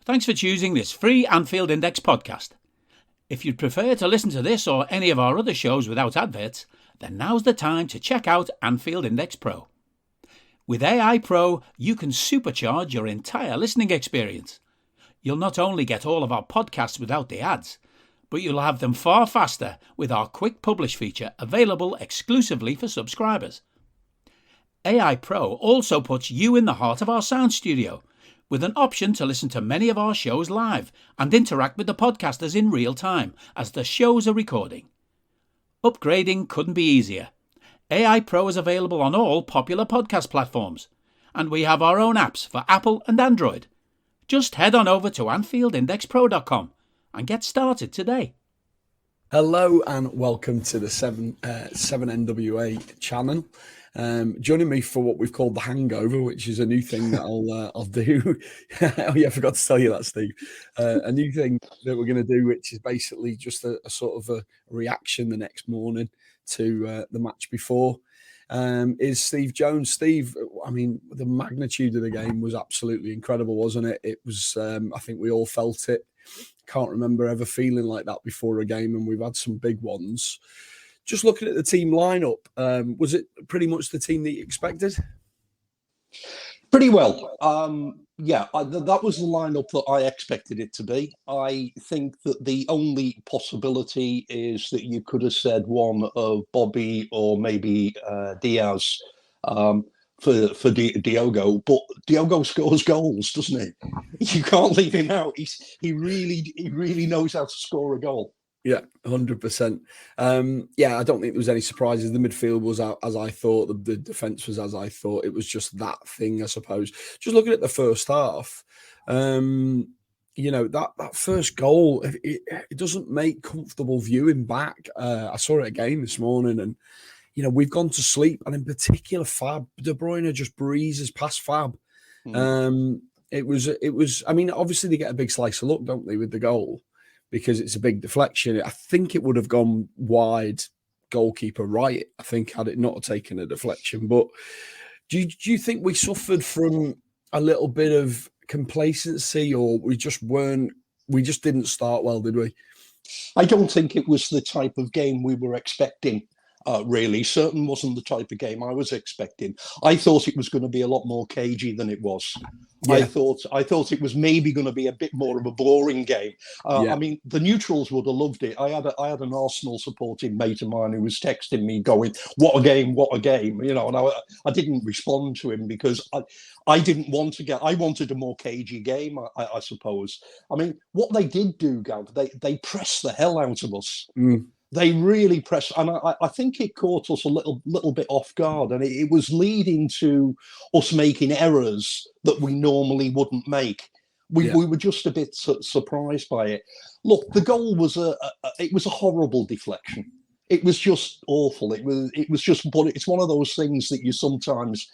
Thanks for choosing this free Anfield Index podcast. If you'd prefer to listen to this or any of our other shows without adverts, then now's the time to check out Anfield Index Pro. With AI Pro, you can supercharge your entire listening experience. You'll not only get all of our podcasts without the ads, but you'll have them far faster with our quick publish feature available exclusively for subscribers. AI Pro also puts you in the heart of our sound studio, with an option to listen to many of our shows live and interact with the podcasters in real time as the shows are recording. Upgrading couldn't be easier. AI Pro is available on all popular podcast platforms, and we have our own apps for Apple and Android. Just head on over to AnfieldIndexPro.com and get started today. Hello and welcome to the 7NWA channel. Joining me for what we've called the Hangover, which is a new thing that I'll do. Oh yeah, I forgot to tell you that, Steve. A new thing that we're going to do, which is basically just a sort of a reaction the next morning to the match before. Is Steve Jones. Steve, I mean, the magnitude of the game was absolutely incredible, wasn't it? It was, I think we all felt it. Can't remember ever feeling like that before a game, and we've had some big ones. Just looking at the team lineup, was it pretty much the team that you expected? Pretty well. That was the lineup that I expected it to be. I think that the only possibility is that you could have said one of Bobby or maybe Diaz for Diogo, but Diogo scores goals, doesn't he? You can't leave him out. He really knows how to score a goal. Yeah, 100%. I don't think there was any surprises. The midfield was as I thought. The defence was as I thought. It was just that thing, I suppose. Just looking at the first half, that first goal, it doesn't make comfortable viewing back. I saw it again this morning, and we've gone to sleep, and in particular, Fab De Bruyne just breezes past Fab. It was. I mean, obviously they get a big slice of luck, don't they, with the goal? Because it's a big deflection. I think it would have gone wide, goalkeeper right, I think, had it not taken a deflection. But do you think we suffered from a little bit of complacency, or we just didn't start well, did we? I don't think it was the type of game we were expecting. Really, certain wasn't the type of game I was expecting. I thought it was going to be a lot more cagey than it was. Yeah. I thought it was maybe going to be a bit more of a boring game. I mean, the neutrals would have loved it. I had an Arsenal supporting mate of mine who was texting me going, "What a game! What a game!" And I didn't respond to him because I didn't want to I wanted a more cagey game. I suppose. I mean, what they did do, Gav, they pressed the hell out of us. They really pressed, and I think it caught us a little bit off guard, and it was leading to us making errors that we normally wouldn't make. We were just a bit surprised by it. Look, the goal was a horrible deflection. It was just awful. It was just, but it's one of those things that you sometimes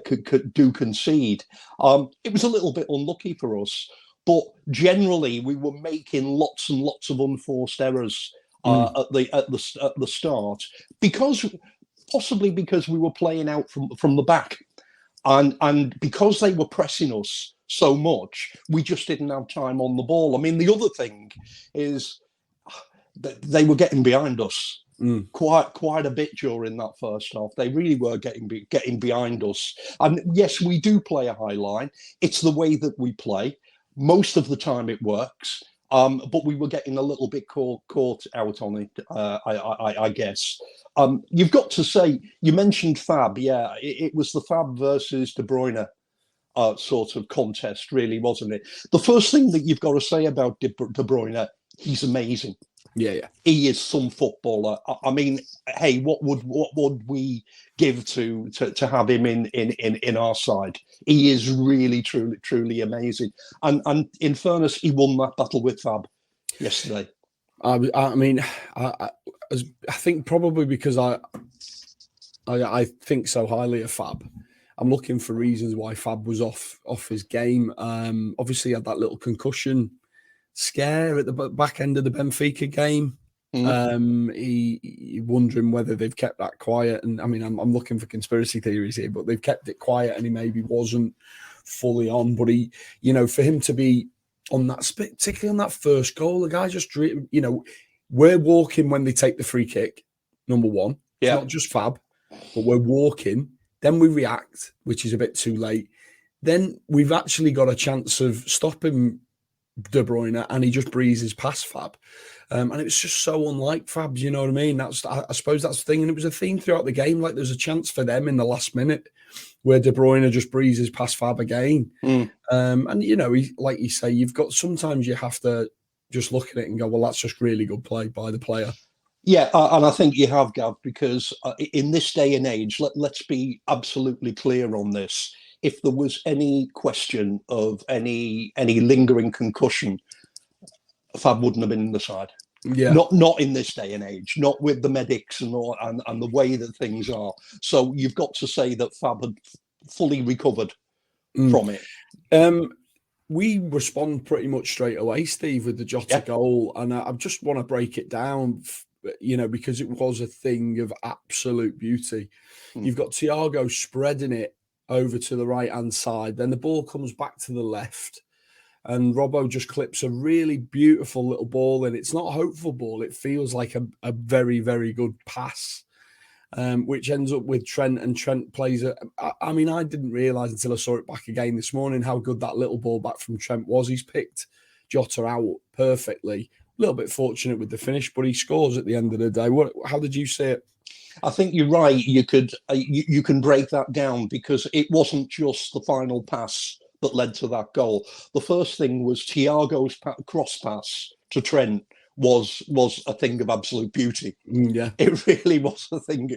could concede. It was a little bit unlucky for us, but generally we were making lots and lots of unforced errors. At the start, possibly because we were playing out from the back, and because they were pressing us so much, we just didn't have time on the ball. I mean, the other thing is that they were getting behind us quite a bit during that first half. They really were getting behind us. And yes, we do play a high line. It's the way that we play. Most of the time, it works. But we were getting a little bit caught out on it, I guess. You've got to say, you mentioned Fab. Yeah, it was the Fab versus De Bruyne sort of contest, really, wasn't it? The first thing that you've got to say about De Bruyne, he's amazing. Yeah. He is some footballer. I mean, hey, what would we give to have him in our side? He is really, truly amazing. And in fairness, he won that battle with Fab yesterday. I think probably because I think so highly of Fab. I'm looking for reasons why Fab was off his game. Obviously, he had that little concussion scare at the back end of the Benfica game. He wondering whether they've kept that quiet, and I mean, I'm looking for conspiracy theories here, but they've kept it quiet, and he maybe wasn't fully on. But he, for him to be on that, particularly on that first goal. The guy just, we're walking when they take the free kick, number one. It's not just Fab, but we're walking. Then we react, which is a bit too late. Then we've actually got a chance of stopping De Bruyne, and he just breezes past Fab. And it was just so unlike Fab, you know what I mean? I suppose that's the thing. And it was a theme throughout the game. Like, there's a chance for them in the last minute where De Bruyne just breezes past Fab again. And, like you say, sometimes you have to just look at it and go, well, that's just really good play by the player. Yeah, and I think you have, Gav, because in this day and age, let's be absolutely clear on this. If there was any question of any lingering concussion, Fab wouldn't have been in the side. Yeah, not in this day and age, not with the medics and all, and the way that things are. So you've got to say that Fab had fully recovered from it. We respond pretty much straight away, Steve, with the Jota goal, and I just want to break it down, because it was a thing of absolute beauty. You've got Thiago spreading it over to the right-hand side, then the ball comes back to the left, and Robbo just clips a really beautiful little ball, and it's not a hopeful ball. It feels like a very, very good pass, which ends up with Trent, and Trent plays it. I didn't realise until I saw it back again this morning how good that little ball back from Trent was. He's picked Jota out perfectly. A little bit fortunate with the finish, but he scores at the end of the day. How did you see it? I think you're right. You can break that down, because it wasn't just the final pass that led to that goal. The first thing was Thiago's cross pass to Trent was a thing of absolute beauty. Yeah, it really was a thing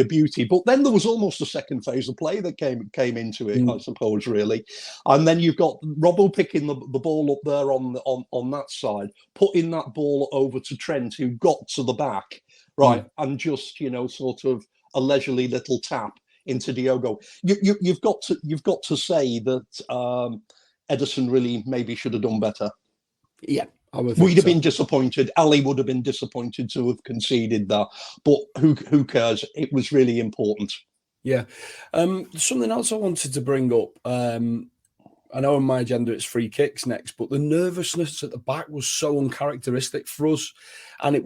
of beauty. But then there was almost a second phase of play that came into it, I suppose, really. And then you've got Robbo picking the ball up there on that side, putting that ball over to Trent, who got to the back, right, and just sort of a leisurely little tap into Diogo. You've got to say that Edison really maybe should have done better. Yeah, we'd have been disappointed. Ali would have been disappointed to have conceded that, but who cares? It was really important. Yeah. Something else I wanted to bring up. I know on my agenda it's free kicks next, but the nervousness at the back was so uncharacteristic for us, and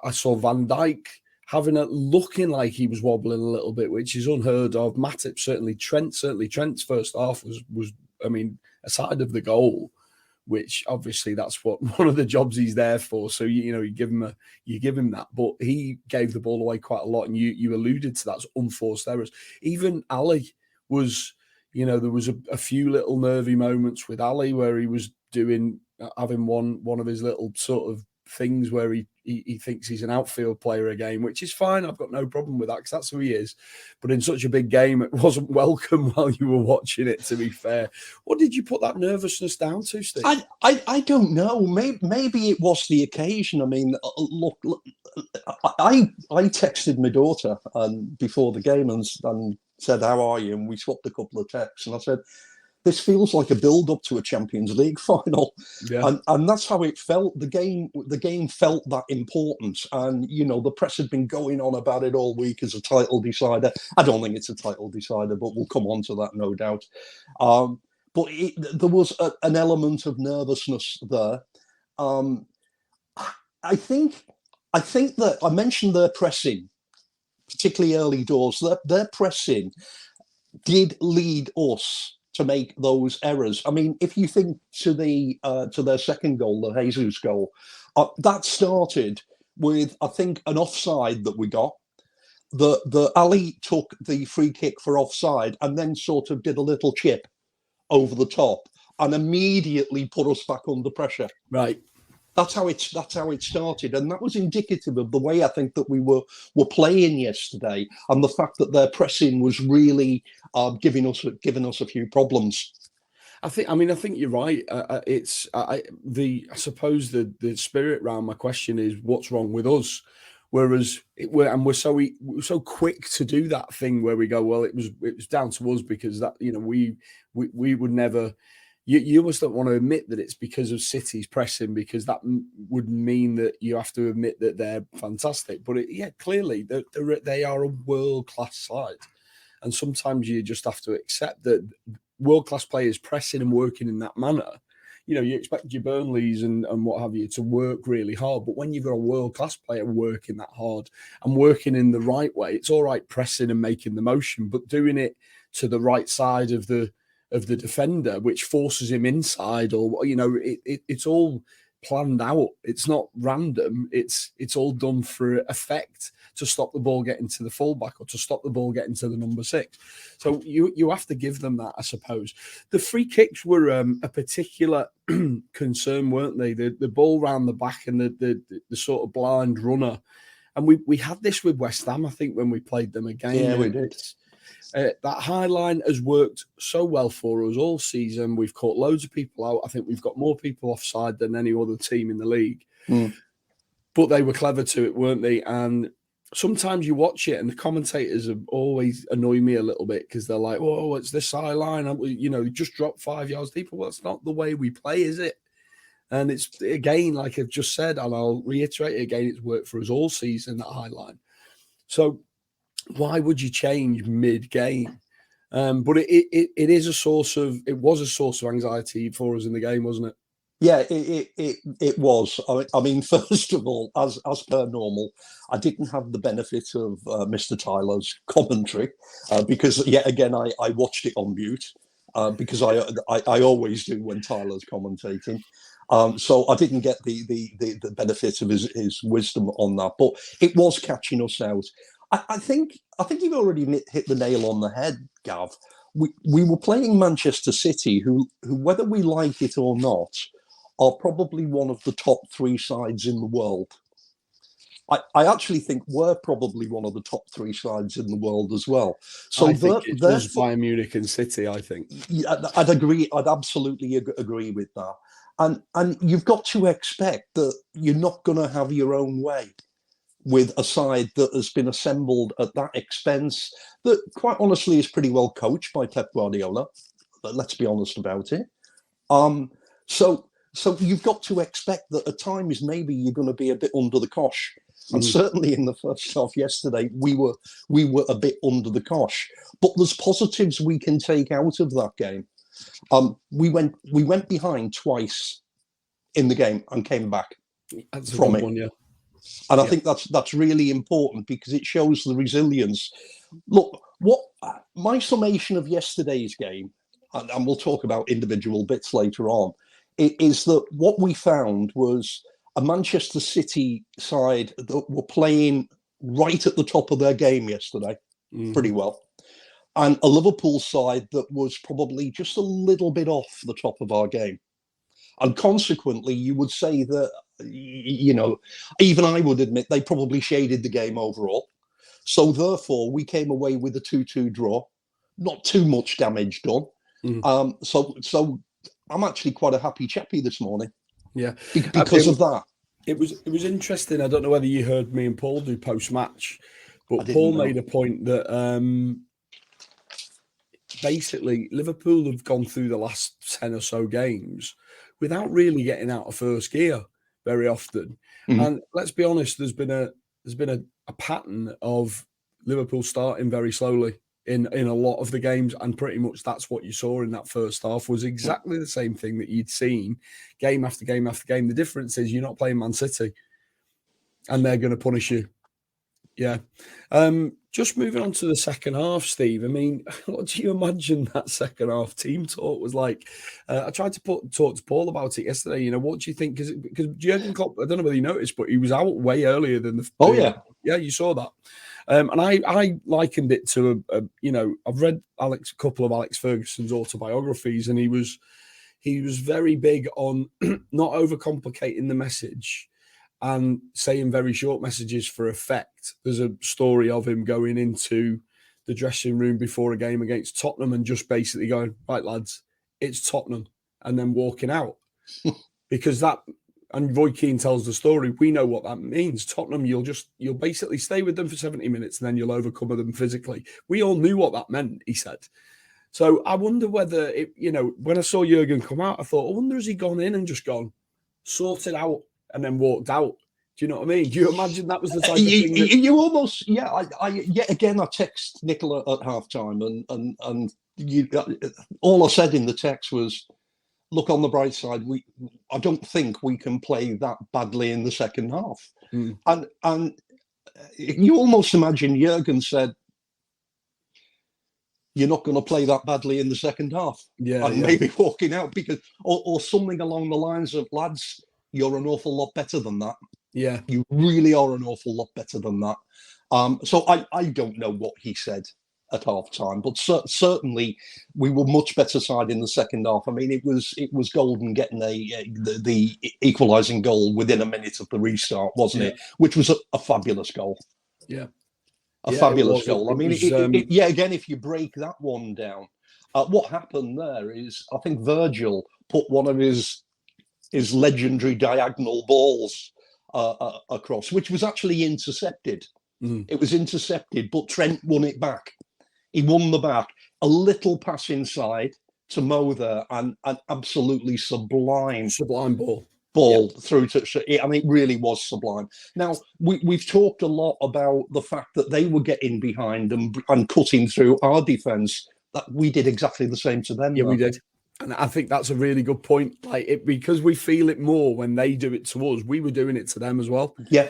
I saw Van Dijk looking like he was wobbling a little bit, which is unheard of. Matip certainly, Trent's first half was aside of the goal, which obviously that's one of the jobs he's there for. So you give him that, but he gave the ball away quite a lot, and you alluded to that as unforced errors. Even Ali was, there was a few little nervy moments with Ali where he was having one of his little sort of things where he thinks he's an outfield player again, which is fine. I've got no problem with that, because that's who he is. But in such a big game, it wasn't welcome while you were watching it, to be fair. What did you put that nervousness down to, Steve? I don't know. Maybe it was the occasion. Look, I texted my daughter before the game and said, "How are you?" And we swapped a couple of texts, and I said, this feels like a build-up to a Champions League final. Yeah. And that's how it felt. The game felt that important. And, the press had been going on about it all week as a title decider. I don't think it's a title decider, but we'll come on to that, no doubt. But there was an element of nervousness there. I think that I mentioned their pressing, particularly early doors. Their pressing did lead us to make those errors. If you think to their second goal, the Jesus goal, that started with, I think, an offside that we got. The Ali took the free kick for offside and then sort of did a little chip over the top and immediately put us back under pressure. Right. That's how it started, and that was indicative of the way I think that we were playing yesterday, and the fact that their pressing was really giving us a few problems. I think you're right. I suppose the spirit around my question is what's wrong with us, whereas we're so quick to do that thing where we go, well, it was down to us because that we would never. You almost don't want to admit that it's because of City's pressing, because that would mean that you have to admit that they're fantastic. But clearly they are a world-class side. And sometimes you just have to accept that world-class players pressing and working in that manner, you expect your Burnleys and what have you to work really hard. But when you've got a world-class player working that hard and working in the right way, it's all right pressing and making the motion, but doing it to the right side of the defender, which forces him inside, or it's all planned out. It's not random. It's all done for effect to stop the ball getting to the fullback or to stop the ball getting to the number 6. So you have to give them that, I suppose. The free kicks were a particular concern, weren't they? The ball round the back and the sort of blind runner. And we had this with West Ham, I think, when we played them again. Yeah, we did. That high line has worked so well for us all season. We've caught loads of people out. I think we've got more people offside than any other team in the league. But they were clever to it, weren't they? And sometimes you watch it and the commentators have always annoy me a little bit because they're like, oh, it's this high line. Just dropped 5 yards deeper. Well, that's not the way we play, is it? And it's, again, like I've just said, and I'll reiterate it again, it's worked for us all season, that high line. So why would you change mid-game? But it was a source of anxiety for us in the game, wasn't it? Yeah, it was. I mean, first of all, as per normal, I didn't have the benefit of Mr. Tyler's commentary because yet again I watched it on mute because I always do when Tyler's commentating. So I didn't get the benefit of his wisdom on that, but it was catching us out. I think you've already hit the nail on the head, Gav. We were playing Manchester City, who whether we like it or not, are probably one of the top 3 sides in the world. I actually think we're probably one of the top 3 sides in the world as well. So I think it was Bayern Munich and City, I think. I'd agree. I'd absolutely agree with that. And you've got to expect that you're not going to have your own way with a side that has been assembled at that expense, that quite honestly is pretty well coached by Pep Guardiola. But let's be honest about it. So you've got to expect that at times maybe you're going to be a bit under the cosh. And certainly in the first half yesterday, we were a bit under the cosh. But there's positives we can take out of that game. We went behind twice in the game and came back from it. One, yeah. And I think that's really important because it shows the resilience. Look, what my summation of yesterday's game, and we'll talk about individual bits later on, is that what we found was a Manchester City side that were playing right at the top of their game yesterday, pretty well, and a Liverpool side that was probably just a little bit off the top of our game. And consequently, you would say that, even I would admit they probably shaded the game overall. So therefore, we came away with a 2-2 draw, not too much damage done. So I'm actually quite a happy chappy this morning. Yeah, because of that. It was interesting. I don't know whether you heard me and Paul do post-match, but Paul made a point that basically Liverpool have gone through the last 10 or so games without really getting out of first gear very often. And let's be honest, there's been a pattern of Liverpool starting very slowly in a lot of the games, and pretty much that's what you saw in that first half was exactly the same thing that you'd seen game after game after game. The difference is you're not playing Man City and they're going to punish you. Yeah. Just moving on to the second half, Steve. I mean, what do you imagine that second half team talk was like? I tried to talk to Paul about it yesterday. What do you think? Because Jurgen Klopp, I don't know whether you noticed, but he was out way earlier than the. Oh yeah, yeah, you saw that. And I likened it to I've read a couple of Alex Ferguson's autobiographies, and he was very big on not overcomplicating the message and saying very short messages for effect. There's a story of him going into the dressing room before a game against Tottenham and just basically going, right, lads, it's Tottenham, and then walking out. Because that, and Roy Keane tells the story, we know what that means. Tottenham, you'll basically stay with them for 70 minutes and then you'll overcome them physically. We all knew what that meant, he said. So I wonder whether, when I saw Jurgen come out, I thought, I wonder has he gone in and just gone, sorted out, and then walked out. Do you know what I mean? Do you imagine that was the type of thing? You almost, yeah. I yet again, I text Nicola at halftime, and all I said in the text was, look on the bright side. I don't think we can play that badly in the second half. And you almost imagine Jurgen said, "You're not going to play that badly in the second half," and maybe walking out because, or something along the lines of, "Lads, you're an awful lot better than that. Yeah, you really are an awful lot better than that." So I don't know what he said at half time, but certainly we were much better side in the second half. I mean, it was Golden getting the equalising goal within a minute of the restart, wasn't it? Which was a fabulous goal. Yeah. A fabulous goal. I mean, again, if you break that one down, what happened there is I think Virgil put one of his legendary diagonal balls across, which was actually intercepted. It was intercepted, but Trent won it back. He won the back. A little pass inside to Mo there, and an absolutely sublime ball through to. I mean, it really was sublime. Now we've talked a lot about the fact that they were getting behind and cutting through our defence. That we did exactly the same to them. Yeah, we did. And I think that's a really good point. Because we feel it more when they do it to us, we were doing it to them as well. Yeah.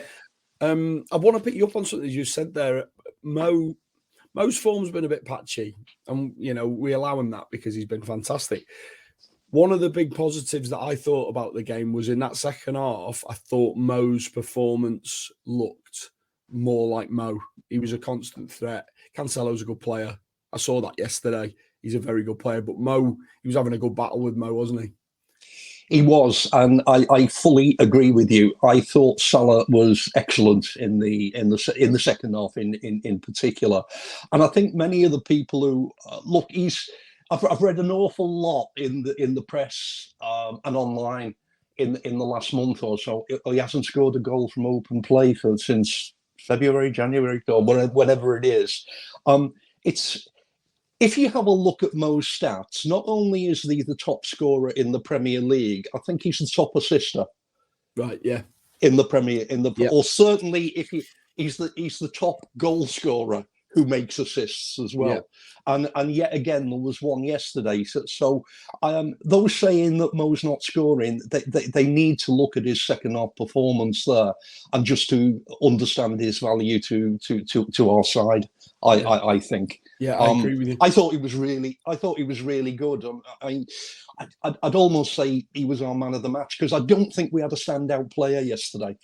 I want to pick you up on something you said there. Mo's form's been a bit patchy, and we allow him that because he's been fantastic. One of the big positives that I thought about the game was in that second half, I thought Mo's performance looked more like Mo. He was a constant threat. Cancelo's a good player. I saw that yesterday. He's a very good player, but Mo, he was having a good battle with Mo, wasn't he? He was, and I fully agree with you. I thought Salah was excellent in the second half, in particular, and I think many of the people who look, I've read an awful lot in the press and online in the last month or so. He hasn't scored a goal from open play since February, January, or whenever it is. It's. If you have a look at Mo's stats, not only is he the top scorer in the Premier League, I think he's the top assister. Right, yeah. Or certainly if he's the top goal scorer who makes assists as well. Yeah. And yet again, there was one yesterday. So those saying that Mo's not scoring, they need to look at his second half performance there and just to understand his value to our side. I think. Yeah, I agree with you. I thought he was really good. I'd almost say he was our man of the match because I don't think we had a standout player yesterday.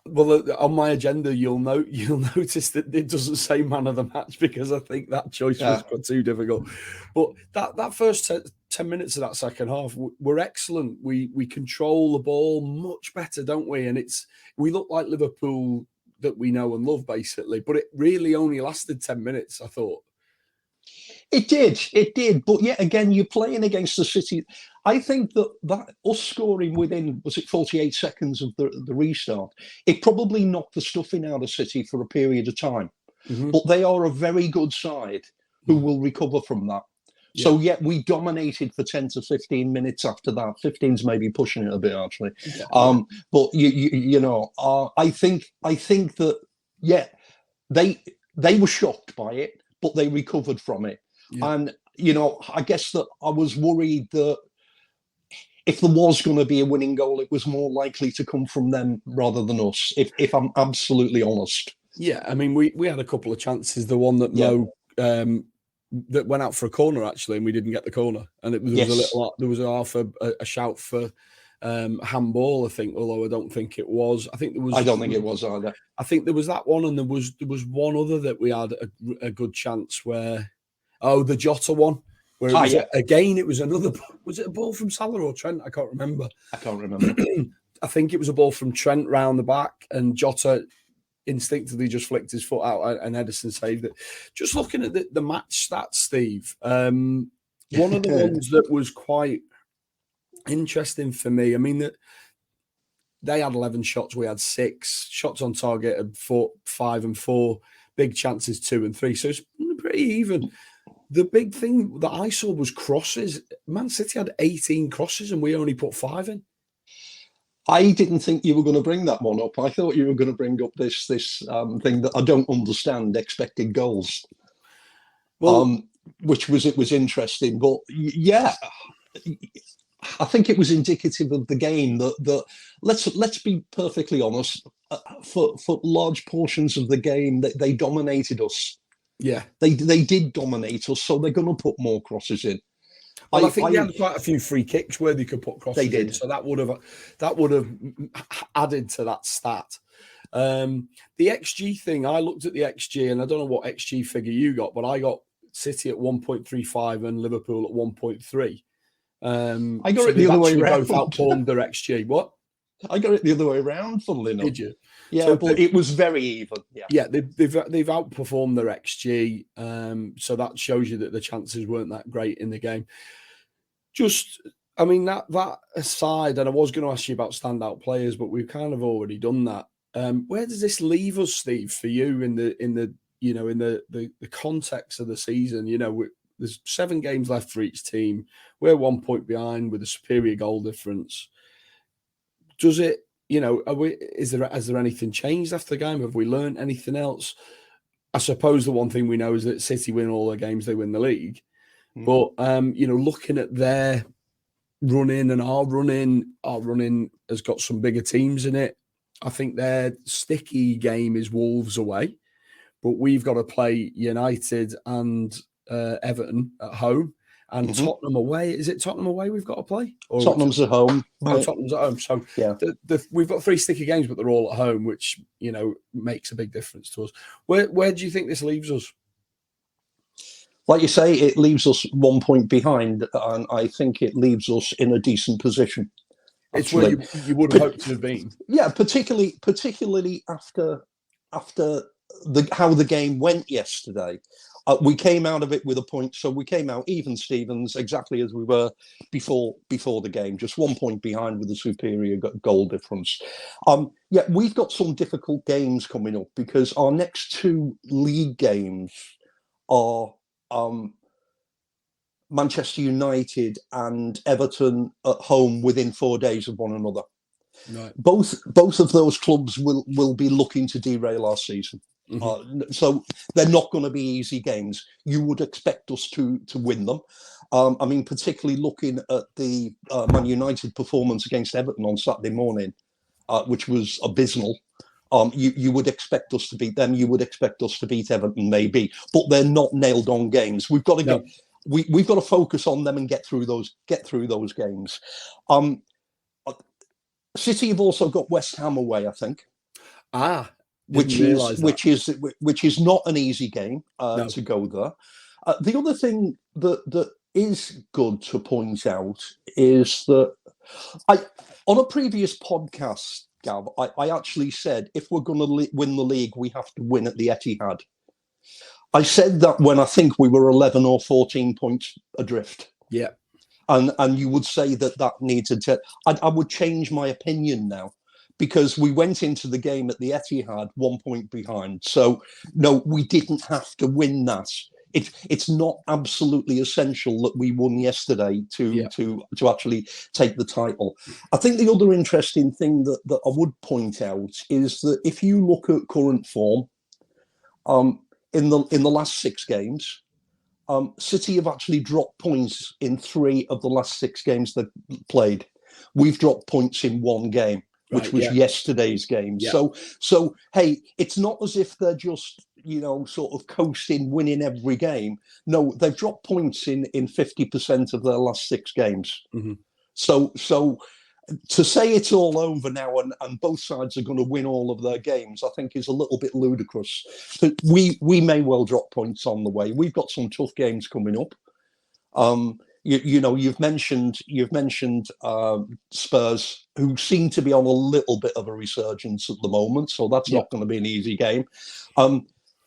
Well, on my agenda, you'll notice that it doesn't say man of the match because I think that choice was too difficult. But that first 10 minutes of that second half were excellent. We control the ball much better, don't we? And we look like Liverpool that we know and love, basically. But it really only lasted 10 minutes, I thought. It did. But yet again, you're playing against the City. I think that us scoring within, was it 48 seconds of the restart, it probably knocked the stuffing out of City for a period of time. Mm-hmm. But they are a very good side who will recover from that. Yeah. So yet we dominated for 10 to 15 minutes after that. 15's maybe pushing it a bit, actually. Yeah. But I think that they were shocked by it, but they recovered from it. Yeah. And I guess that I was worried that if there was going to be a winning goal, it was more likely to come from them rather than us, if I'm absolutely honest. Yeah, I mean, we had a couple of chances. The one that Mo that went out for a corner, actually, and we didn't get the corner. And there was a shout for handball, I think, although I don't think it was. I don't think it was either. I think there was that one, and there was one other that we had a good chance where, the Jota one. Where again, it was another. Was it a ball from Salah or Trent? I can't remember. I think it was a ball from Trent round the back, and Jota instinctively just flicked his foot out, and Ederson saved it. Just looking at the match stats, Steve. One of the ones that was quite interesting for me. I mean, that they had 11 shots, we had 6 shots on target, and 5 and 4 big chances, 2 and 3. So it's pretty even. The big thing that I saw was crosses. Man City had 18 crosses and we only put 5 in. I didn't think you were going to bring that one up. I thought you were going to bring up this thing that I don't understand, expected goals. Well, which was interesting. But yeah, I think it was indicative of the game that let's be perfectly honest. For large portions of the game, they dominated us. Yeah, they did dominate us, so they're going to put more crosses in. Well, I think they had quite a few free kicks where they could put crosses in, so that would have added to that stat. The XG thing, I looked at the XG, and I don't know what XG figure you got, but I got City at 1.35 and Liverpool at 1.3. I got it the other way around. Both outperformed their XG. What? I got it the other way around, funnily enough. Did you? Yeah, so but it was very even. Yeah, they've outperformed their XG, so that shows you that the chances weren't that great in the game. Just, I mean, that aside, and I was going to ask you about standout players, but we've kind of already done that. Where does this leave us, Steve, for you in the context of the season? You know, there's 7 games left for each team. We're 1 point behind with a superior goal difference. Does it? You know, has there anything changed after the game? Have we learned anything else? I suppose the one thing we know is that City win all their games, they win the league. But looking at their run-in and our run-in has got some bigger teams in it. I think their sticky game is Wolves away, but we've got to play United and Everton at home. And Tottenham away. Is it Tottenham away we've got to play? Or Tottenham's at home. Oh, Tottenham's at home. So yeah, we've got 3 sticky games, but they're all at home, which, makes a big difference to us. Where do you think this leaves us? Like you say, it leaves us 1 point behind, and I think it leaves us in a decent position. It's where you would have hoped to have been. Yeah, particularly after how the game went yesterday. We came out of it with a point, so we came out even Stevens, exactly as we were before the game, just 1 point behind with a superior goal difference. We've got some difficult games coming up because our next 2 league games are Manchester United and Everton at home within 4 days of one another. Right. Both of those clubs will be looking to derail our season. So they're not going to be easy games. You would expect us to win them. I mean, particularly looking at the Man United performance against Everton on Saturday morning, which was abysmal. You would expect us to beat them. You would expect us to beat Everton, maybe, but they're not nailed on games. We've got to we've got to focus on them and get through those games. City have also got West Ham away, I think. Which is not an easy game to go there. The other thing that is good to point out is that on a previous podcast, Gav, I actually said if we're going to win the league, we have to win at the Etihad. I said that when I think we were 11 or 14 points adrift. Yeah. And you would say that needed to... I would change my opinion now, because we went into the game at the Etihad 1 point behind. So, no, we didn't have to win that. It's not absolutely essential that we won yesterday to actually take the title. I think the other interesting thing that I would point out is that if you look at current form, in the last 6 games, City have actually dropped points in 3 of the last 6 games they've played. We've dropped points in 1 game, which was yesterday's game. Yeah. So hey, it's not as if they're just sort of coasting, winning every game. No, they've dropped points in 50% of their last 6 games. So to say it's all over now and both sides are going to win all of their games, I think is a little bit ludicrous. But we may well drop points on the way. We've got some tough games coming up. You've mentioned Spurs, who seem to be on a little bit of a resurgence at the moment, so that's not going to be an easy game.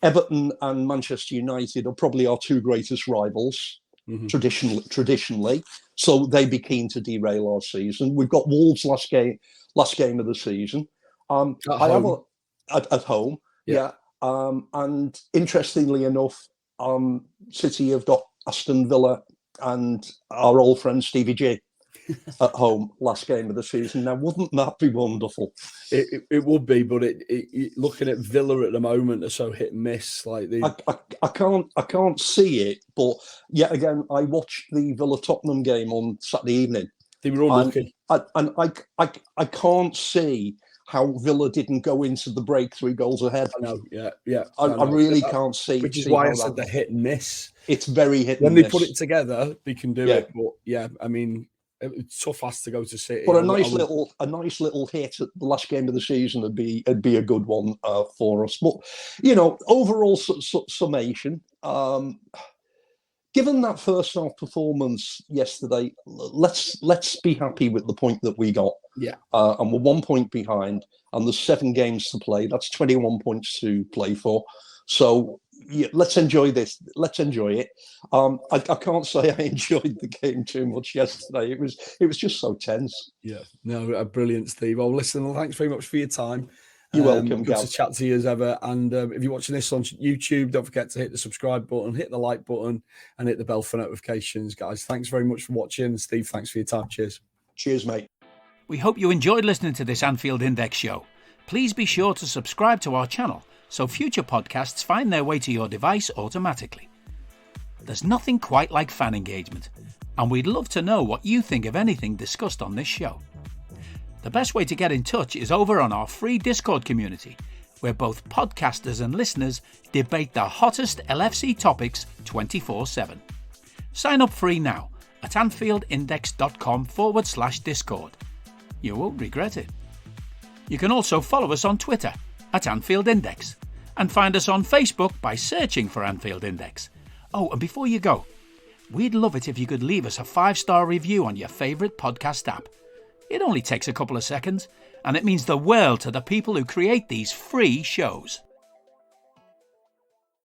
Everton and Manchester United are probably our 2 greatest rivals traditionally, so they'd be keen to derail our season. We've got Wolves last game of the season. At home, and interestingly enough, City have got Aston Villa and our old friend Stevie G at home last game of the season. Now, wouldn't that be wonderful? It would be, but it looking at Villa at the moment are so hit and miss. Like I can't see it, but yet again, I watched the Villa Tottenham game on Saturday evening, They were unlucky. And I can't see how Villa didn't go into the break 3 goals ahead. I know, yeah. I really can't see. Which is why I said the hit and miss. It's very hit when and miss. When they put it together, they can do it. But yeah, I mean, it's tough as to go to City. But a nice little hit at the last game of the season would be a good one for us. But overall summation. Given that first half performance yesterday, let's be happy with the point that we got. Yeah. And we're 1 point behind, and there's 7 games to play. That's 21 points to play for. So let's enjoy this. Let's enjoy it. I can't say I enjoyed the game too much yesterday. It was just so tense. Yeah. No, brilliant, Steve. Oh, listen, thanks very much for your time. You're welcome, Good Gav. to chat to you as ever. And if you're watching this on YouTube, don't forget to hit the subscribe button, hit the like button, and hit the bell for notifications, guys. Thanks very much for watching. Steve, thanks for your time. Cheers. Cheers, mate. We hope you enjoyed listening to this Anfield Index show. Please be sure to subscribe to our channel so future podcasts find their way to your device automatically. There's nothing quite like fan engagement, and we'd love to know what you think of anything discussed on this show. The best way to get in touch is over on our free Discord community, where both podcasters and listeners debate the hottest LFC topics 24/7. Sign up free now at AnfieldIndex.com/Discord. You won't regret it. You can also follow us on Twitter at Anfield Index and find us on Facebook by searching for Anfield Index. Oh, and before you go, we'd love it if you could leave us a 5-star review on your favourite podcast app. It only takes a couple of seconds, and it means the world to the people who create these free shows.